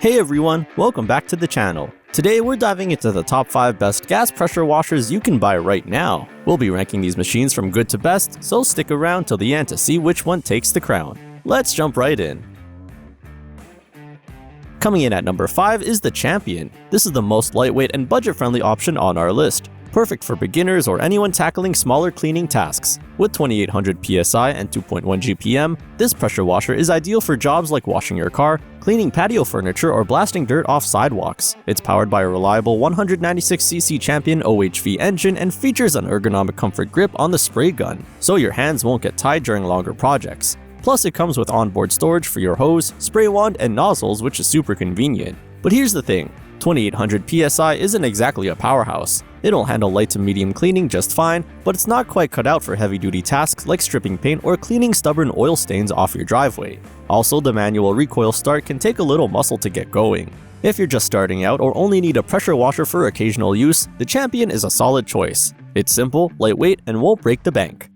Hey everyone, welcome back to the channel. Today we're diving into the top 5 best gas pressure washers you can buy right now. We'll be ranking these machines from good to best, so stick around till the end to see which one takes the crown. Let's jump right in. Coming in at number 5 is the Champion. This is the most lightweight and budget-friendly option on our list. Perfect for beginners or anyone tackling smaller cleaning tasks. With 2800 psi and 2.1 GPM, this pressure washer is ideal for jobs like washing your car, cleaning patio furniture, or blasting dirt off sidewalks. It's powered by a reliable 196cc Champion OHV engine and features an ergonomic comfort grip on the spray gun, so your hands won't get tied during longer projects. Plus, it comes with onboard storage for your hose, spray wand, and nozzles, which is super convenient. But here's the thing, 2800 psi isn't exactly a powerhouse. It'll handle light to medium cleaning just fine, but it's not quite cut out for heavy-duty tasks like stripping paint or cleaning stubborn oil stains off your driveway. Also, the manual recoil start can take a little muscle to get going. If you're just starting out or only need a pressure washer for occasional use, the Champion is a solid choice. It's simple, lightweight, and won't break the bank.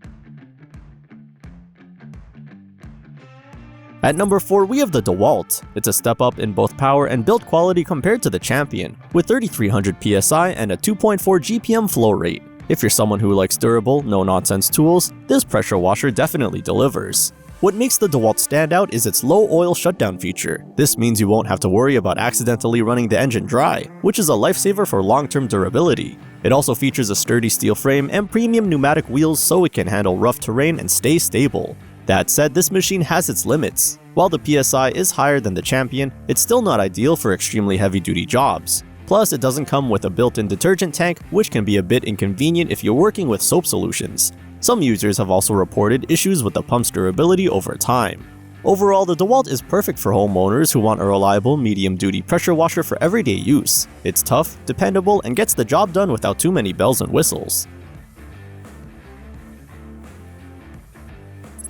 At number 4, we have the Dewalt. It's a step up in both power and build quality compared to the Champion, with 3300 psi and a 2.4 GPM flow rate. If you're someone who likes durable, no-nonsense tools, this pressure washer definitely delivers. What makes the Dewalt stand out is its low oil shutdown feature. This means you won't have to worry about accidentally running the engine dry, which is a lifesaver for long-term durability. It also features a sturdy steel frame and premium pneumatic wheels so it can handle rough terrain and stay stable. That said, this machine has its limits. While the PSI is higher than the Champion, it's still not ideal for extremely heavy-duty jobs. Plus, it doesn't come with a built-in detergent tank, which can be a bit inconvenient if you're working with soap solutions. Some users have also reported issues with the pump's durability over time. Overall, the Dewalt is perfect for homeowners who want a reliable, medium-duty pressure washer for everyday use. It's tough, dependable, and gets the job done without too many bells and whistles.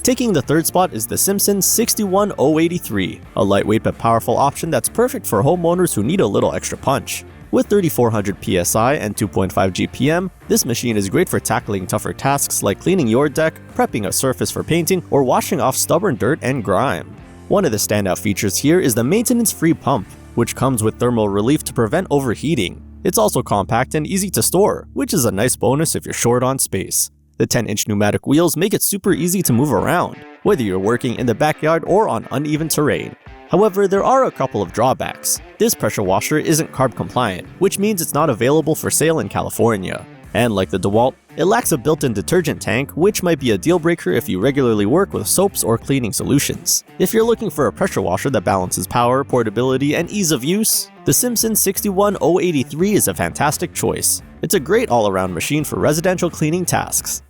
Taking the third spot is the SIMPSON 61083, a lightweight but powerful option that's perfect for homeowners who need a little extra punch. With 3400 psi and 2.5 GPM, this machine is great for tackling tougher tasks like cleaning your deck, prepping a surface for painting, or washing off stubborn dirt and grime. One of the standout features here is the maintenance-free pump, which comes with thermal relief to prevent overheating. It's also compact and easy to store, which is a nice bonus if you're short on space. The 10-inch pneumatic wheels make it super easy to move around, whether you're working in the backyard or on uneven terrain. However, there are a couple of drawbacks. This pressure washer isn't carb compliant, which means it's not available for sale in California. And like the Dewalt, it lacks a built-in detergent tank, which might be a deal breaker if you regularly work with soaps or cleaning solutions. If you're looking for a pressure washer that balances power, portability, and ease of use, the SIMPSON 61083 is a fantastic choice. It's a great all-around machine for residential cleaning tasks.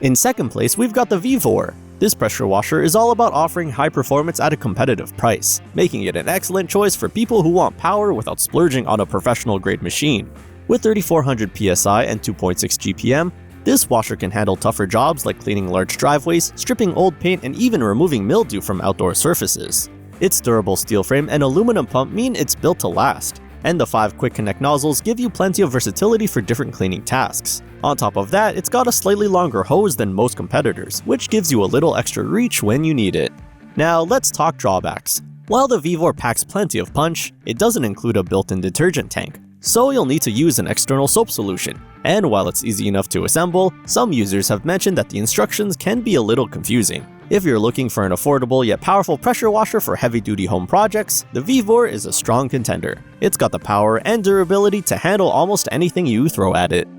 In second place, we've got the VEVOR. This pressure washer is all about offering high performance at a competitive price, making it an excellent choice for people who want power without splurging on a professional-grade machine. With 3400 psi and 2.6 GPM, this washer can handle tougher jobs like cleaning large driveways, stripping old paint, and even removing mildew from outdoor surfaces. Its durable steel frame and aluminum pump mean it's built to last, and the 5 quick connect nozzles give you plenty of versatility for different cleaning tasks. On top of that, it's got a slightly longer hose than most competitors, which gives you a little extra reach when you need it. Now let's talk drawbacks. While the VEVOR packs plenty of punch, it doesn't include a built-in detergent tank, so you'll need to use an external soap solution. And while it's easy enough to assemble, some users have mentioned that the instructions can be a little confusing. If you're looking for an affordable yet powerful pressure washer for heavy-duty home projects, the VEVOR is a strong contender. It's got the power and durability to handle almost anything you throw at it.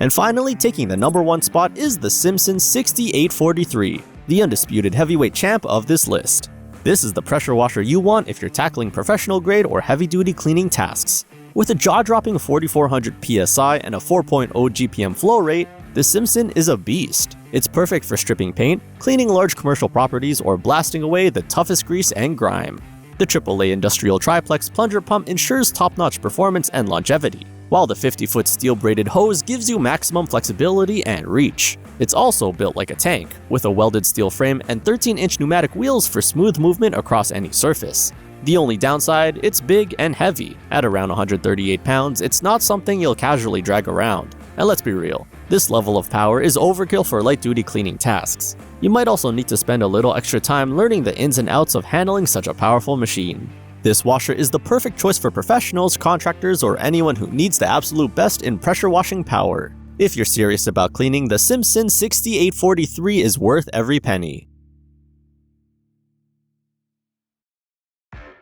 And finally, taking the number 1 spot is the SIMPSON 6843, the undisputed heavyweight champ of this list. This is the pressure washer you want if you're tackling professional-grade or heavy-duty cleaning tasks. With a jaw-dropping 4400 psi and a 4.0 GPM flow rate, the SIMPSON is a beast. It's perfect for stripping paint, cleaning large commercial properties, or blasting away the toughest grease and grime. The AAA industrial triplex plunger pump ensures top-notch performance and longevity, while the 50-foot steel-braided hose gives you maximum flexibility and reach. It's also built like a tank, with a welded steel frame and 13-inch pneumatic wheels for smooth movement across any surface. The only downside, it's big and heavy. At around 138 pounds, it's not something you'll casually drag around. And let's be real, this level of power is overkill for light-duty cleaning tasks. You might also need to spend a little extra time learning the ins and outs of handling such a powerful machine. This washer is the perfect choice for professionals, contractors, or anyone who needs the absolute best in pressure washing power. If you're serious about cleaning, the SIMPSON 6843 is worth every penny.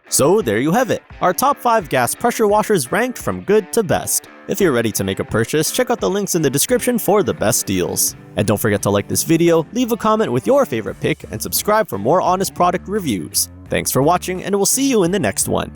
So there you have it, our top 5 gas pressure washers ranked from good to best. If you're ready to make a purchase, check out the links in the description for the best deals. And don't forget to like this video, leave a comment with your favorite pick, and subscribe for more honest product reviews. Thanks for watching, and we'll see you in the next one.